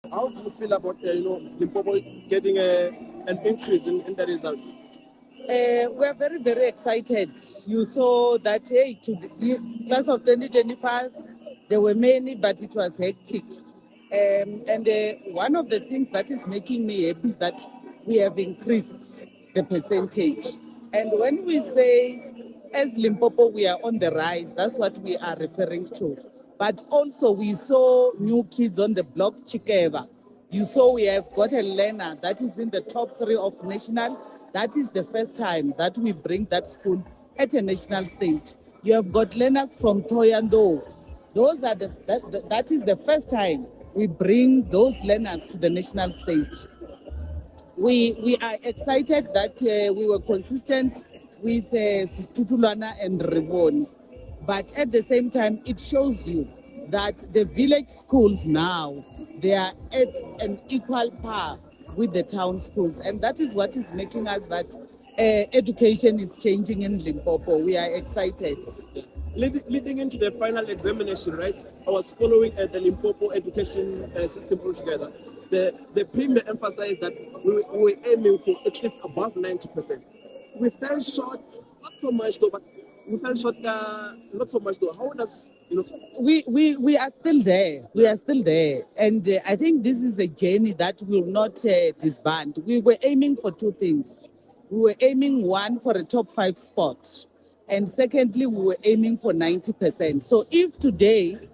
How do you feel about Limpopo getting an increase in the results? We're very, very excited. You saw that, hey, to the class of 2025, there were many, but it was hectic. And one of the things that is making me happy is that we have increased the percentage. And when we say, as Limpopo, we are on the rise, that's what we are referring to. But also, we saw new kids on the block, Chikeva. You saw we have got a learner that is in the top 3 of national. That is the first time that we bring that school at a national stage. You have got learners from Toyando. Those are that is the first time we bring those learners to the national stage. We are excited that we were consistent with Tutulwana and Riboni. But at the same time, it shows you that the village schools now, they are at an equal par with the town schools. And that is what is making us that education is changing in Limpopo. We are excited. Leading into the final examination, right? I was following the Limpopo education system altogether. The premier emphasized that we were aiming for at least above 90%. We fell short, not so much though, but we fell short, not so much though. How does, we are still there. We are still there. And I think this is a journey that will not disband. We were aiming for two things. We were aiming, one, for a top 5 spot. And secondly, we were aiming for 90%. So if today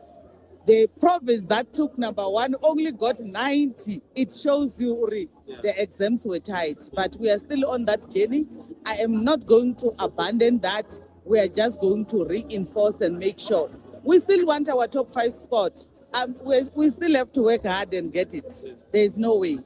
the province that took number 1 only got 90, it shows you, Uri, the exams were tight. But we are still on that journey. I am not going to abandon that. We are just going to reinforce and make sure. We still want our top 5 spot. We still have to work hard and get it. There is no way.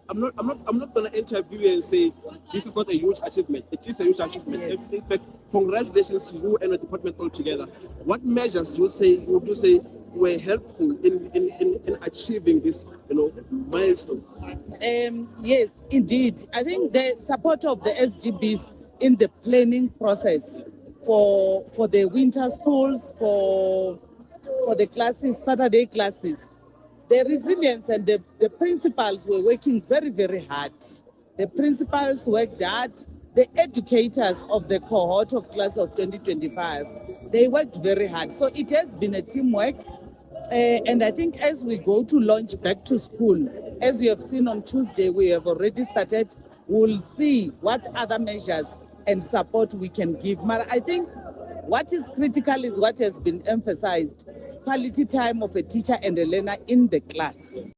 I'm not gonna interview you and say this is not a huge achievement. It is a huge achievement. Yes. In fact, congratulations to you and the department altogether. What measures would you say were helpful in achieving this milestone? Yes, indeed. I think the support of the SGBs in the planning process for the winter schools, for the classes, Saturday classes, the resilience and the principals were working very, very hard. The principals worked hard. The educators of the cohort of class of 2025, they worked very hard. So it has been a teamwork. And I think as we go to launch back to school, as you have seen on Tuesday, we have already started. We'll see what other measures and support we can give. But I think what is critical is what has been emphasized: quality time of a teacher and a learner in the class.